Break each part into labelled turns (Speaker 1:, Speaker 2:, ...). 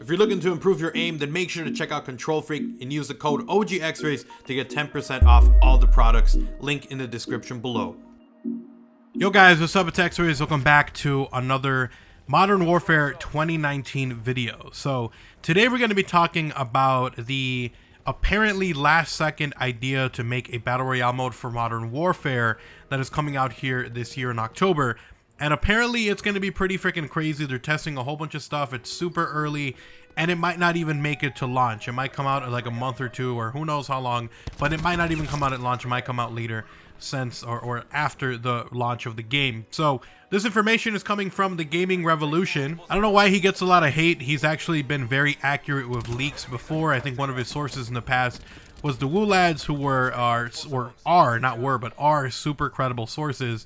Speaker 1: If you're looking to improve your aim, then make sure to check out Control Freak and use the code OGXRAYZ to get 10% off all the products. Link in the description below. Yo guys, what's up? It's XRAYZ. Welcome back to another Modern Warfare 2019 video. So today we're going to be talking about the apparently last second idea to make a battle royale mode for Modern Warfare that is coming out here this year in October. And apparently it's going to be pretty freaking crazy. They're testing a whole bunch of stuff. It's super early and it might not even make it to launch. It might come out in like a month or two or who knows how long, but it might not even come out at launch. It might come out later since or after the launch of the game. So this information is coming from the Gaming Revolution. I don't know why he gets a lot of hate. He's actually been very accurate with leaks before. I think one of his sources in the past was the Woo lads, who are super credible sources.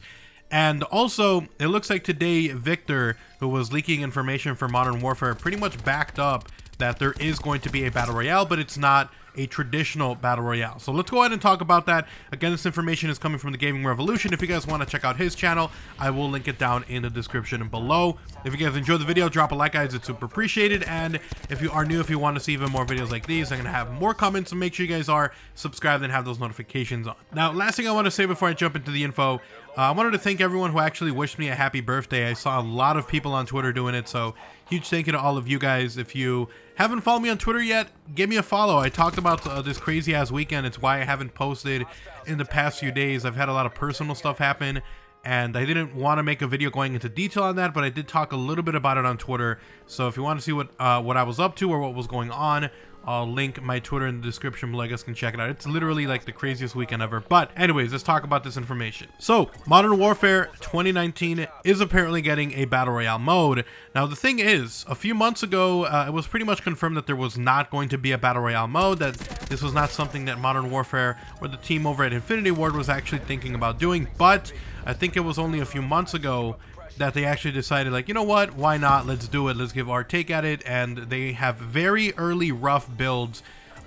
Speaker 1: And also, it looks like today Victor, who was leaking information for Modern Warfare, pretty much backed up that there is going to be a battle royale, but it's not a traditional battle royale. So let's go ahead and talk about that. Again, this information is coming from the Gaming Revolution. If you guys want to check out his channel, I will link it down in the description below. If you guys enjoyed the video, drop a like, guys. It's super appreciated. And if you are new, if you want to see even more videos like these, I'm going to have more comments, so make sure you guys are subscribed and have those notifications on. Now, last thing I want to say before I jump into the info, I wanted to thank everyone who actually wished me a happy birthday. I saw a lot of people on Twitter doing it, so huge thank you to all of you guys. If you haven't followed me on Twitter yet, give me a follow. I talked about this crazy ass weekend. It's why I haven't posted in the past few days. I've had a lot of personal stuff happen, and I didn't want to make a video going into detail on that, but I did talk a little bit about it on Twitter. So if you want to see what I was up to or what was going on, I'll link my Twitter in the description below. You guys can check it out. It's literally like the craziest weekend ever. But anyways, let's talk about this information. So Modern Warfare 2019 is apparently getting a battle royale mode. Now the thing is, a few months ago, it was pretty much confirmed that there was not going to be a battle royale mode, that this was not something that Modern Warfare or the team over at Infinity Ward was actually thinking about doing. But I think it was only a few months ago that they actually decided, like, you know what, why not, let's do it, let's give our take at it. And they have very early rough builds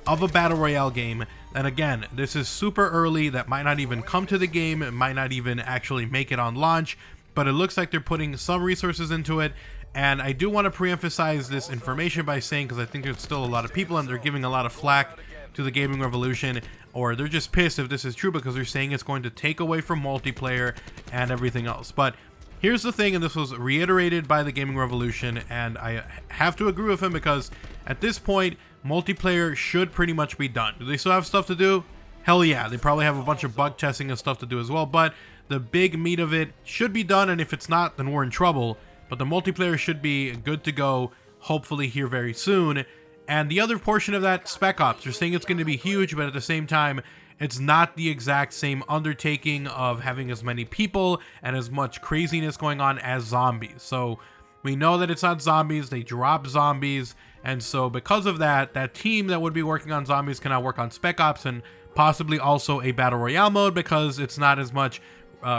Speaker 1: of a battle royale game. And again, this is super early. That might not even come to the game, it might not even actually make it on launch, but it looks like they're putting some resources into it. And I do want to pre-emphasize this information by saying, because I think there's still a lot of people and they're giving a lot of flack to the Gaming Revolution, or they're just pissed if this is true, because they're saying it's going to take away from multiplayer and everything else. But here's the thing, and this was reiterated by the Gaming Revolution, and I have to agree with him, because at this point, multiplayer should pretty much be done. Do they still have stuff to do? Hell yeah, they probably have a bunch of bug testing and stuff to do as well, but the big meat of it should be done, and if it's not, then we're in trouble. But the multiplayer should be good to go, hopefully here very soon. And the other portion of that, Spec Ops, they're saying it's going to be huge, but at the same time, it's not the exact same undertaking of having as many people and as much craziness going on as zombies. So we know that it's not zombies, they drop zombies, and so because of that, that team that would be working on zombies can now work on Spec Ops and possibly also a battle royale mode, because it's not as much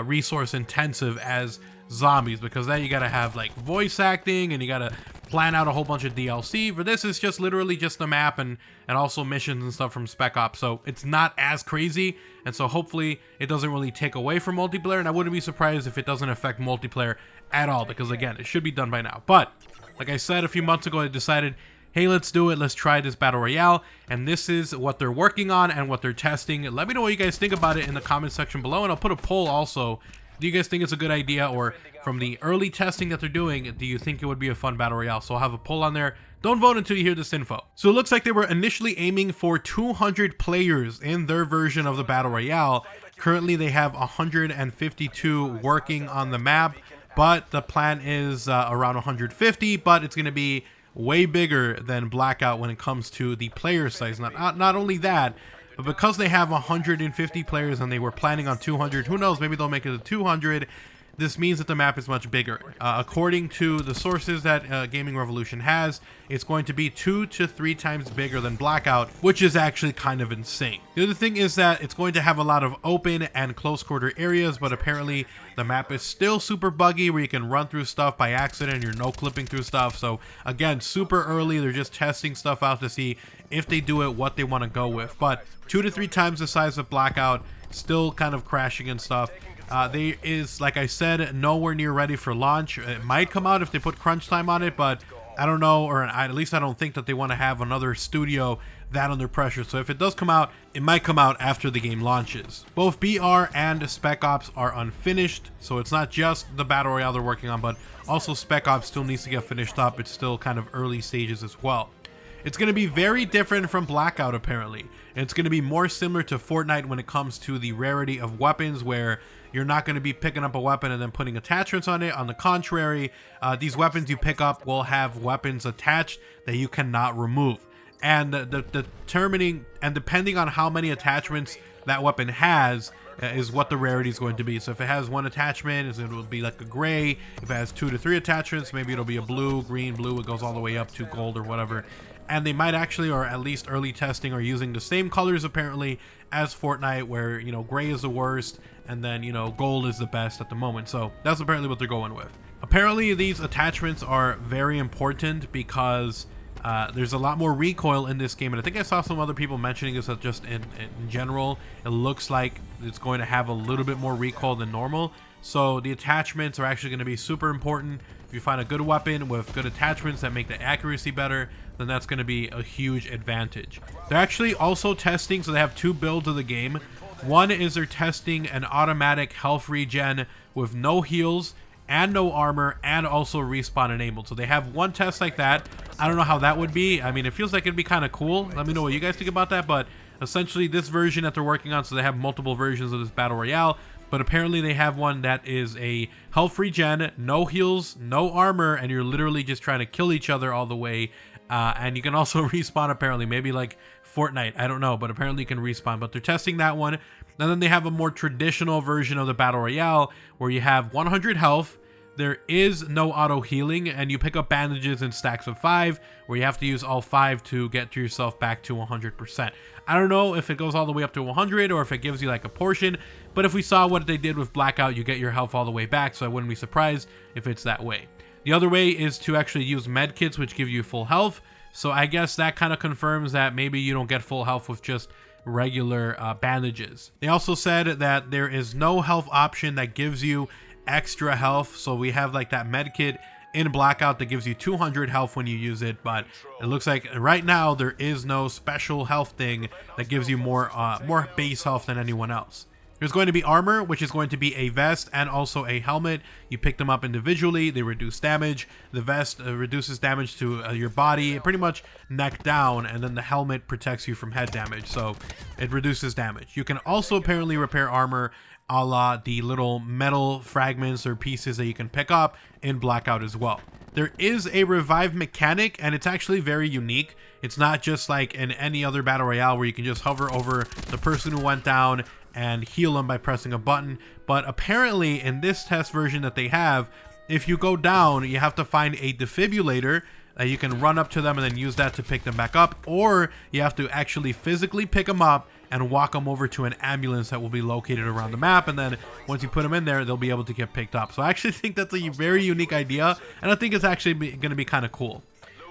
Speaker 1: resource intensive as zombies, because then you gotta have like voice acting and you gotta plan out a whole bunch of DLC. For this, is just literally just a map and also missions and stuff from Spec Ops, so it's not as crazy, and so hopefully it doesn't really take away from multiplayer, and I wouldn't be surprised if it doesn't affect multiplayer at all, because again, it should be done by now. But like I said, a few months ago I decided, hey, let's do it, let's try this battle royale, and this is what they're working on and what they're testing. Let me know what you guys think about it in the comment section below, and I'll put a poll also. Do you guys think it's a good idea, or from the early testing that they're doing, do you think it would be a fun battle royale? So I'll have a poll on there. Don't vote until you hear this info. So it looks like they were initially aiming for 200 players in their version of the battle royale. Currently they have 152 working on the map, but the plan is around 150, but it's going to be way bigger than Blackout when it comes to the player size. Not only that, but because they have 150 players and they were planning on 200, who knows, maybe they'll make it to 200. This means that the map is much bigger. According to the sources that Gaming Revolution has, it's going to be 2 to 3 times bigger than Blackout, which is actually kind of insane. The other thing is that it's going to have a lot of open and close quarter areas, but apparently the map is still super buggy where you can run through stuff by accident, you're no clipping through stuff. So again, super early, they're just testing stuff out to see if they do it, what they want to go with. But 2 to 3 times the size of Blackout, still kind of crashing and stuff. They is, like I said, nowhere near ready for launch. It might come out if they put crunch time on it, but I don't know, or at least I don't think that they want to have another studio that under pressure. So if it does come out, it might come out after the game launches. Both BR and Spec Ops are unfinished, so it's not just the Battle Royale they're working on, but also Spec Ops still needs to get finished up. It's still kind of early stages as well. It's going to be very different from Blackout, apparently. And it's going to be more similar to Fortnite when it comes to the rarity of weapons, where you're not going to be picking up a weapon and then putting attachments on it. On the contrary, these weapons you pick up will have weapons attached that you cannot remove. And determining and depending on how many attachments that weapon has is what the rarity is going to be. So if it has one attachment, it will be like a gray. If it has 2 to 3 attachments, maybe it'll be a blue, green, blue. It goes all the way up to gold or whatever. And they might actually, or at least early testing, are using the same colors apparently as Fortnite, where, you know, gray is the worst and then, you know, gold is the best at the moment. So that's apparently what they're going with. Apparently these attachments are very important because there's a lot more recoil in this game, and I think I saw some other people mentioning this, that just in general it looks like it's going to have a little bit more recoil than normal. So the attachments are actually going to be super important. If you find a good weapon with good attachments that make the accuracy better, then that's going to be a huge advantage. They're actually also testing, so they have 2 builds of the game. One is they're testing an automatic health regen with no heals and no armor, and also respawn enabled. So they have one test like that. I don't know how that would be. I mean, it feels like it'd be kind of cool. Let me know what you guys think about that. But essentially this version that they're working on, so they have multiple versions of this Battle Royale, but apparently they have one that is a health regen, no heals, no armor, and you're literally just trying to kill each other all the way. And you can also respawn, apparently, maybe like Fortnite, I don't know, but apparently you can respawn. But they're testing that one. And then they have a more traditional version of the Battle Royale where you have 100 health. There is no auto healing, and you pick up bandages in stacks of 5, where you have to use all 5 to get yourself back to 100%. I don't know if it goes all the way up to 100 or if it gives you like a portion, but if we saw what they did with Blackout, you get your health all the way back, so I wouldn't be surprised if it's that way. The other way is to actually use med kits, which give you full health. So I guess that kind of confirms that maybe you don't get full health with just regular bandages. They also said that there is no health option that gives you extra health. So we have like that med kit in Blackout that gives you 200 health when you use it, but it looks like right now there is no special health thing that gives you more base health than anyone else. There's going to be armor, which is going to be a vest and also a helmet. You pick them up individually, they reduce damage. The vest reduces damage to your body, pretty much neck down, and then the helmet protects you from head damage, so it reduces damage. You can also apparently repair armor a la the little metal fragments or pieces that you can pick up in Blackout as well. There is a revive mechanic, and it's actually very unique. It's not just like in any other Battle Royale where you can just hover over the person who went down and heal them by pressing a button. But apparently in this test version that they have, if you go down, you have to find a defibrillator that you can run up to them and then use that to pick them back up, or you have to actually physically pick them up and walk them over to an ambulance that will be located around the map, and then once you put them in there, they'll be able to get picked up. So I actually think that's a very unique idea, and I think it's actually going to be kind of cool.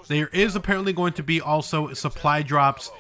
Speaker 1: There is apparently going to be also supply drops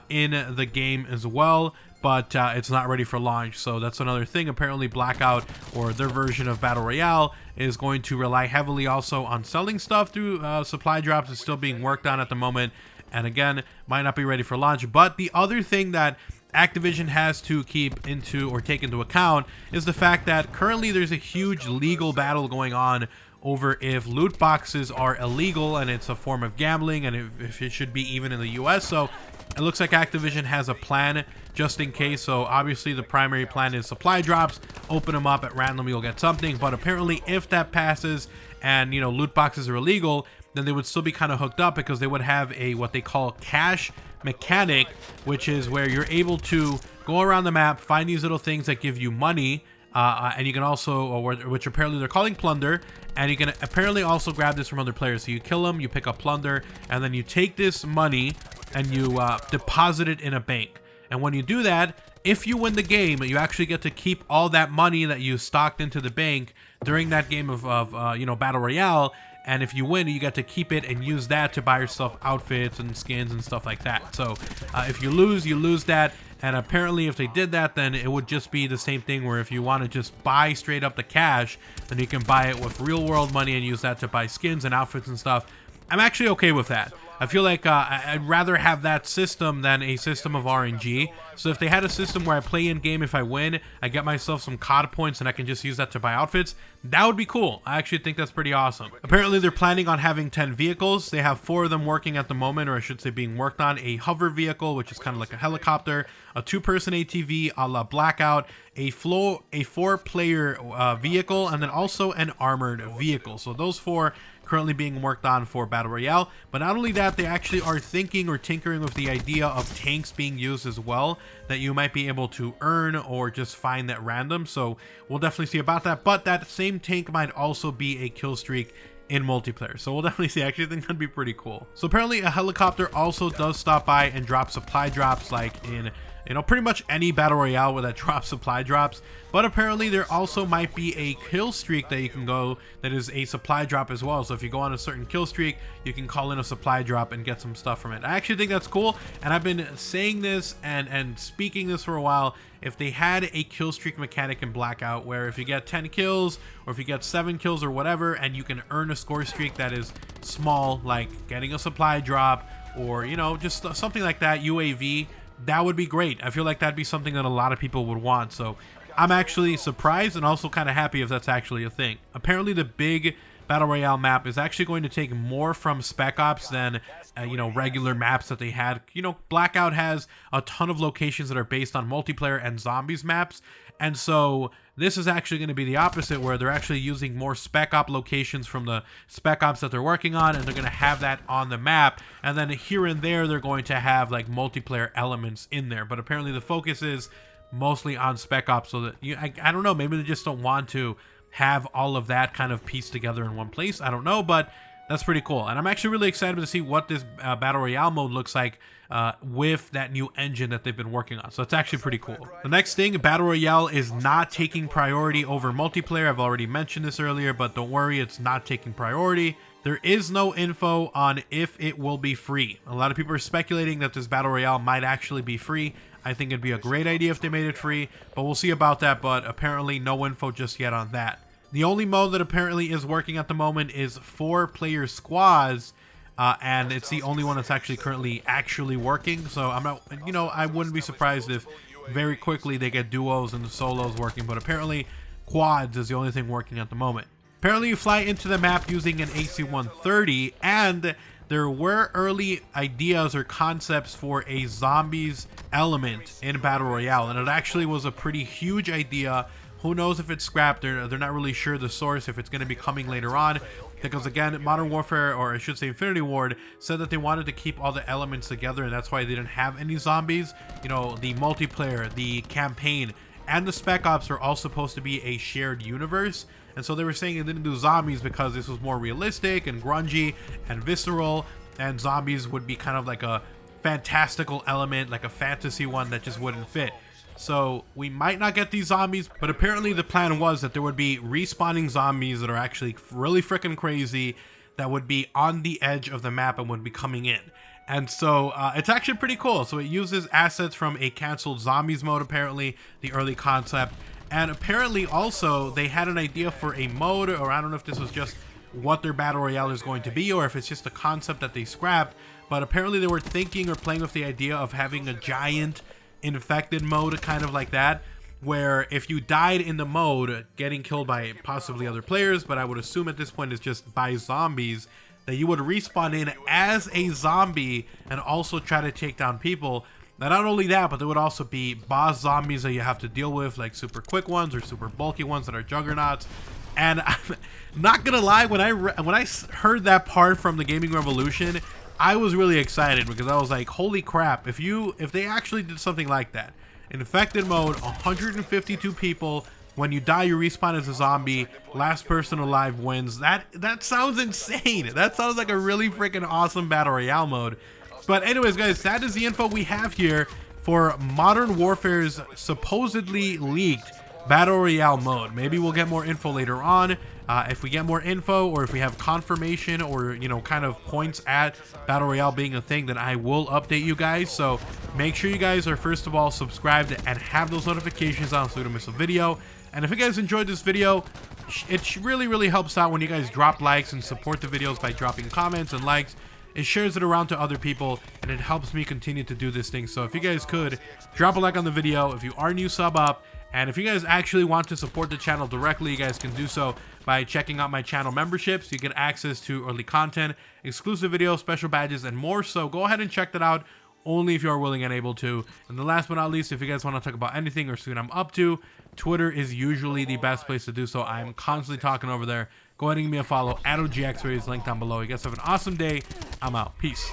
Speaker 1: in the game as well, but it's not ready for launch, so that's another thing. Apparently Blackout, or their version of Battle Royale, is going to rely heavily also on selling stuff through supply drops. It's still being worked on at the moment, and again, might not be ready for launch. But the other thing that Activision has to keep into or take into account is the fact that currently there's a huge legal battle going on over if loot boxes are illegal and it's a form of gambling, and if it should be even in the US. So it looks like Activision has a plan just in case. So obviously the primary plan is supply drops, open them up at random, you'll get something. But apparently if that passes and, you know, loot boxes are illegal, then they would still be kind of hooked up, because they would have a what they call cash mechanic, which is where you're able to go around the map, find these little things that give you money, and you can also, which apparently they're calling plunder, and you can apparently also grab this from other players. So you kill them, you pick up plunder, and then you take this money and you deposit it in a bank. And when you do that, if you win the game, you actually get to keep all that money that you stocked into the bank during that game of you know, Battle Royale. And if you win, you get to keep it and use that to buy yourself outfits and skins and stuff like that. So if you lose that. And apparently if they did that, then it would just be the same thing, where if you want to just buy straight up the cash, then you can buy it with real world money and use that to buy skins and outfits and stuff. I'm actually okay with that. I feel like I'd rather have that system than a system of RNG. So if they had a system where I play in game, if I win, I get myself some COD points and I can just use that to buy outfits, that would be cool. I actually think that's pretty awesome. Apparently they're planning on having 10 vehicles. They have 4 of them working at the moment, or I should say being worked on. A hover vehicle, which is kind of like a helicopter, a 2-person ATV a la Blackout, a 4-player vehicle, and then also an armored vehicle. So those 4 currently being worked on for Battle Royale. But not only that, they actually are thinking or tinkering with the idea of tanks being used as well, that you might be able to earn or just find at random. So we'll definitely see about that. But that same tank might also be a kill streak in multiplayer. So we'll definitely see. I actually think that'd be pretty cool. So apparently a helicopter also does stop by and drop supply drops, like in, you know, pretty much any Battle Royale where that drops supply drops. But apparently there also might be a kill streak that you can go that is a supply drop as well. So if you go on a certain kill streak, you can call in a supply drop and get some stuff from it. I actually think that's cool, and I've been saying this and speaking this for a while. If they had a kill streak mechanic in Blackout where if you get 10 kills or if you get 7 kills or whatever, and you can earn a score streak that is small, like getting a supply drop or, you know, just something like that, UAV, that would be great. I feel like that'd be something that a lot of people would want. So I'm actually surprised and also kind of happy if that's actually a thing. Apparently the big Battle Royale map is actually going to take more from Spec Ops than you know, regular maps that they had. You know, Blackout has a ton of locations that are based on multiplayer and zombies maps, and so this is actually going to be the opposite, where they're actually using more Spec Op locations from the Spec Ops that they're working on, and they're going to have that on the map, and then here and there they're going to have like multiplayer elements in there. But apparently the focus is mostly on Spec Ops, so that I don't know, maybe they just don't want to have all of that kind of pieced together in one place. I don't know, but that's pretty cool. And I'm actually really excited to see what this Battle Royale mode looks like with that new engine that they've been working on. So it's actually pretty cool. The next thing, Battle Royale is not taking priority over multiplayer. I've already mentioned this earlier, but don't worry, it's not taking priority. There is no info on if it will be free. A lot of people are speculating that this Battle Royale might actually be free. I think it'd be a great idea if they made it free, but we'll see about that. But apparently no info just yet on that. The only mode that apparently is working at the moment is 4-player squads, and it's the only one that's actually currently working. So I'm not, you know, I wouldn't be surprised if very quickly they get duos and the solos working, but apparently quads is the only thing working at the moment. Apparently you fly into the map using an AC-130, and there were early ideas or concepts for a zombies element in Battle Royale, and it actually was a pretty huge idea. Who knows if it's scrapped? They're not really sure the source, if it's going to be coming later on, because again, Modern Warfare, or I should say Infinity Ward, said that they wanted to keep all the elements together, and that's why they didn't have any zombies. You know, the multiplayer, the campaign, and the Spec Ops are all supposed to be a shared universe. And so they were saying they didn't do zombies because this was more realistic and grungy and visceral, and zombies would be kind of like a fantastical element, like a fantasy one that just wouldn't fit. So we might not get these zombies, but apparently the plan was that there would be respawning zombies that are actually really freaking crazy, that would be on the edge of the map and would be coming in. And so it's actually pretty cool. So it uses assets from a canceled zombies mode, apparently, the early concept. And apparently also they had an idea for a mode, or I don't know if this was just what their Battle Royale is going to be, or if it's just a concept that they scrapped. But apparently they were thinking or playing with the idea of having a giant infected mode, kind of like that, where if you died in the mode getting killed by possibly other players, but I would assume at this point it's just by zombies, that you would respawn in as a zombie and also try to take down people. Now, not only that, but there would also be boss zombies that you have to deal with, like super quick ones or super bulky ones that are juggernauts. And I'm not gonna lie, when I heard that part from the Gaming Revolution, I was really excited, because I was like, holy crap, if they actually did something like that. Infected mode, 152 people, when you die you respawn as a zombie, last person alive wins. That sounds insane. That sounds like a really freaking awesome Battle Royale mode. But anyways guys, that is the info we have here for Modern Warfare's supposedly leaked Battle Royale mode. Maybe we'll get more info later on. If we get more info, or if we have confirmation, or, you know, kind of points at Battle Royale being a thing, then I will update you guys. So make sure you guys are, first of all, subscribed and have those notifications on so you don't miss a video. And if you guys enjoyed this video, it really helps out when you guys drop likes and support the videos by dropping comments and likes. It shares it around to other people, and it helps me continue to do this thing. So if you guys could, drop a like on the video. If you are new, sub up. And if you guys actually want to support the channel directly, you guys can do so by checking out my channel memberships. You get access to early content, exclusive videos, special badges, and more. So go ahead and check that out, only if you are willing and able to. And the last but not least, if you guys want to talk about anything or see what I'm up to, Twitter is usually the best place to do so. I'm constantly talking over there. Go ahead and give me a follow at OGXRAYZ, link down below. You guys have an awesome day. I'm out. Peace.